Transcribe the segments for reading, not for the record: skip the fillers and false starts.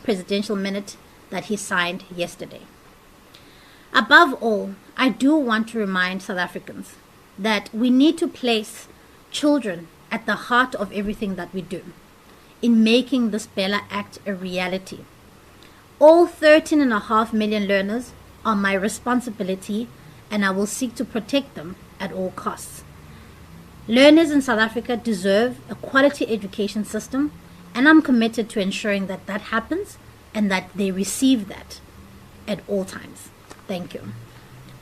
presidential minute that he signed yesterday. Above all, I do want to remind South Africans that we need to place children at the heart of everything that we do in making this BELA Act a reality. All 13.5 million learners are my responsibility, and I will seek to protect them at all costs. Learners in South Africa deserve a quality education system, and I'm committed to ensuring that that happens and that they receive that at all times. Thank you.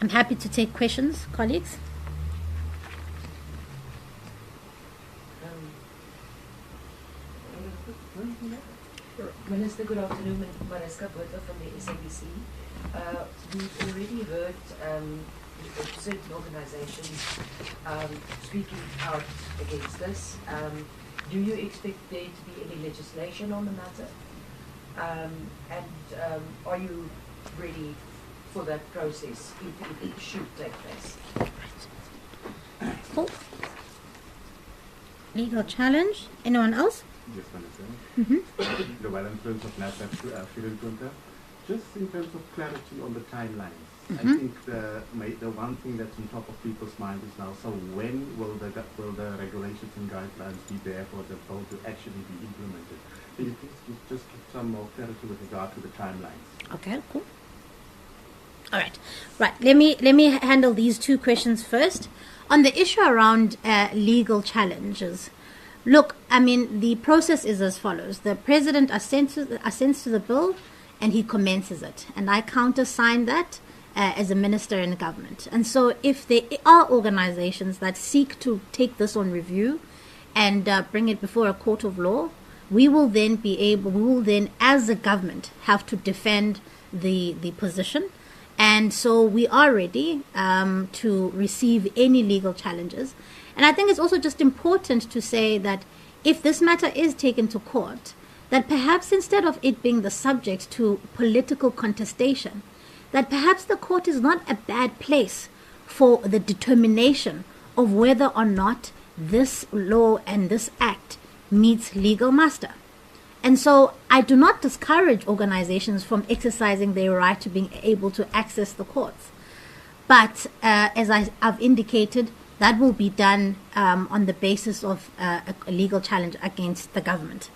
I'm happy to take questions, colleagues. Minister, good afternoon. Mariska Botha from the SABC. We've already heard certain organizations speaking out against this. Do you expect there to be any legislation on the matter? And are you ready for that process if it should take place? Cool. Legal challenge. Anyone else? Yes, Minister. Mm-hmm. The well-influence of NASA Filen Kunta. Just in terms of clarity on the timelines, I think the one thing that's on top of people's mind is now, so when will the regulations and guidelines be there for the bill to actually be implemented? Can you please just give some more clarity with regard to the timelines? Okay, cool. All right. Right. Let me handle these two questions first. On the issue around legal challenges, look, I mean, the process is as follows. The president assents to the bill and he commences it. And I countersign that as a minister in the government. And so if there are organizations that seek to take this on review and bring it before a court of law, we will then as a government have to defend the position. And so we are ready to receive any legal challenges. And I think it's also just important to say that if this matter is taken to court, that perhaps instead of it being the subject to political contestation, that perhaps the court is not a bad place for the determination of whether or not this law and this act meets legal muster. And so I do not discourage organizations from exercising their right to being able to access the courts. But as I've indicated, that will be done on the basis of a legal challenge against the government.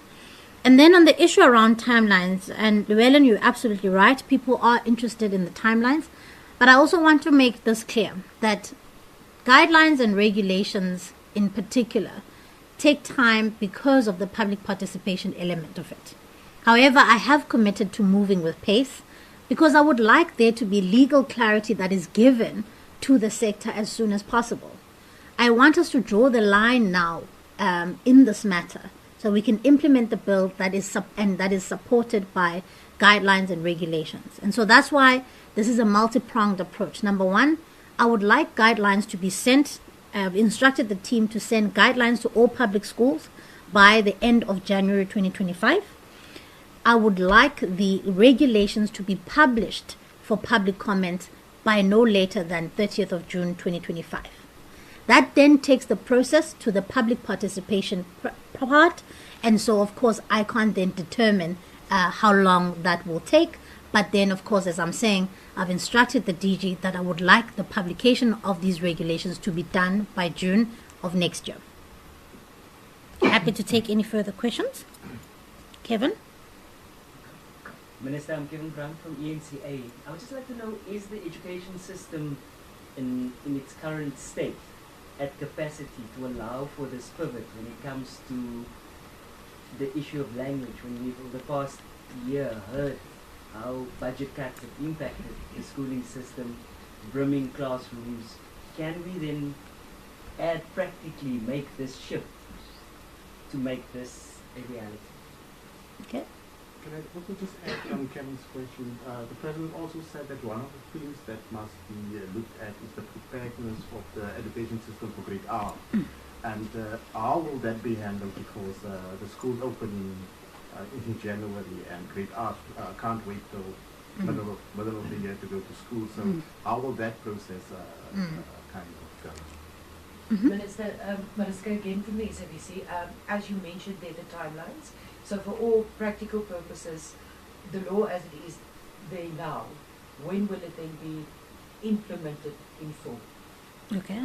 And then on the issue around timelines, and Llewellyn, you're absolutely right, people are interested in the timelines. But I also want to make this clear that guidelines and regulations in particular take time because of the public participation element of it. However, I have committed to moving with pace because I would like there to be legal clarity that is given to the sector as soon as possible. I want us to draw the line now in this matter so we can implement the bill that is supported by guidelines and regulations. And so that's why this is a multi-pronged approach. Number one, I would like guidelines to be sent. I've instructed the team to send guidelines to all public schools by the end of January 2025. I would like the regulations to be published for public comment by no later than 30th of June 2025. That then takes the process to the public participation part. And so, of course, I can't then determine how long that will take. But then, of course, as I'm saying, I've instructed the DG that I would like the publication of these regulations to be done by June of next year. Happy to take any further questions. Kevin? Minister, I'm Kevin Brown from ENCA. I would just like to know, is the education system in its current state at capacity to allow for this pivot when it comes to the issue of language, when we've over the past year heard how budget cuts have impacted the schooling system, brimming classrooms? Can we then practically make this shift to make this a reality? Okay. Can I also just add on Kevin's question? The President also said that one of the things that must be looked at is the preparedness of the education system for grade R. And how will that be handled, because the school opening in January and grade R can't wait till middle of the year to go to school. So how will that process kind of go? Minister, Mariska again from the SABC. As you mentioned, there are the timelines. So for all practical purposes, the law as it is there now, when will it then be implemented in full? Okay.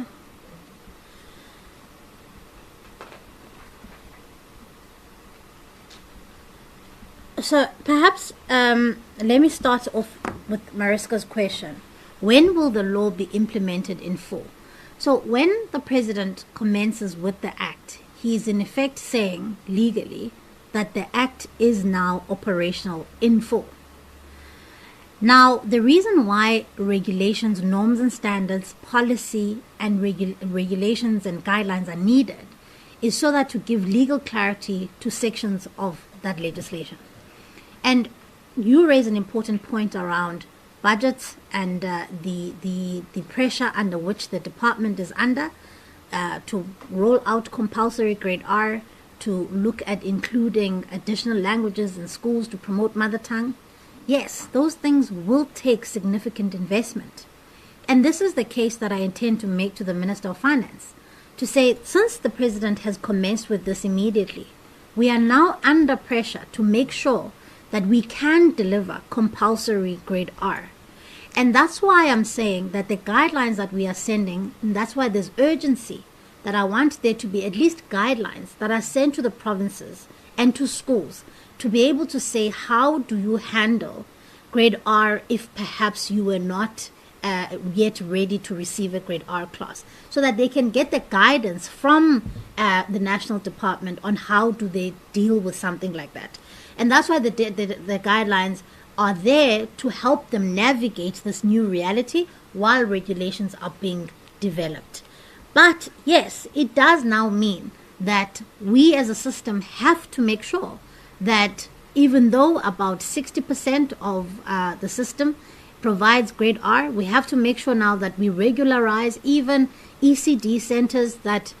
So perhaps let me start off with Mariska's question. When will the law be implemented in full? So when the president commences with the act, he is in effect saying legally that the act is now operational in full. Now, the reason why regulations, norms and standards, policy and regulations and guidelines are needed is so that to give legal clarity to sections of that legislation. And you raise an important point around budgets and the pressure under which the department is under to roll out compulsory grade R, to look at including additional languages in schools to promote mother tongue. Yes, those things will take significant investment. And this is the case that I intend to make to the Minister of Finance, to say, since the President has commenced with this immediately, we are now under pressure to make sure that we can deliver compulsory grade R. And that's why I'm saying that the guidelines that we are sending, and that's why there's urgency, that I want there to be at least guidelines that are sent to the provinces and to schools to be able to say, how do you handle grade R if perhaps you were not yet ready to receive a grade R class, so that they can get the guidance from the national department on how do they deal with something like that. And that's why the guidelines are there to help them navigate this new reality while regulations are being developed. But yes, it does now mean that we as a system have to make sure that even though about 60% of the system provides grade R, we have to make sure now that we regularize even ECD centers that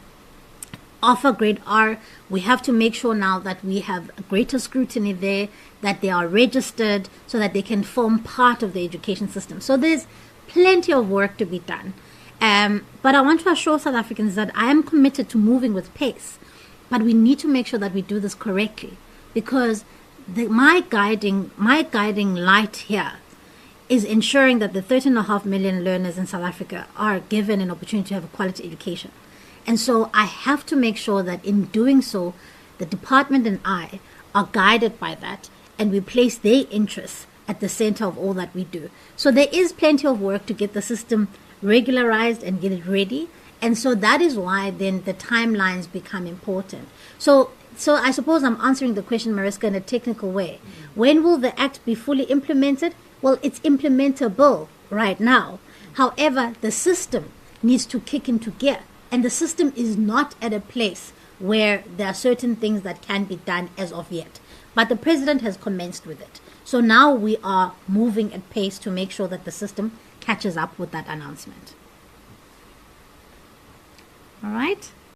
offer grade R. We have to make sure now that we have a greater scrutiny there, that they are registered so that they can form part of the education system. So there's plenty of work to be done. But I want to assure South Africans that I am committed to moving with pace. But we need to make sure that we do this correctly, because my guiding light here is ensuring that the 13.5 million learners in South Africa are given an opportunity to have a quality education. And so I have to make sure that in doing so, the department and I are guided by that, and we place their interests at the center of all that we do. So there is plenty of work to get the system regularized and get it ready. And so that is why then the timelines become important. So I suppose I'm answering the question, Mariska, in a technical way. When will the act be fully implemented? Well, it's implementable right now. However, the system needs to kick into gear. And the system is not at a place where there are certain things that can be done as of yet. But the president has commenced with it. So now we are moving at pace to make sure that the system catches up with that announcement. All right?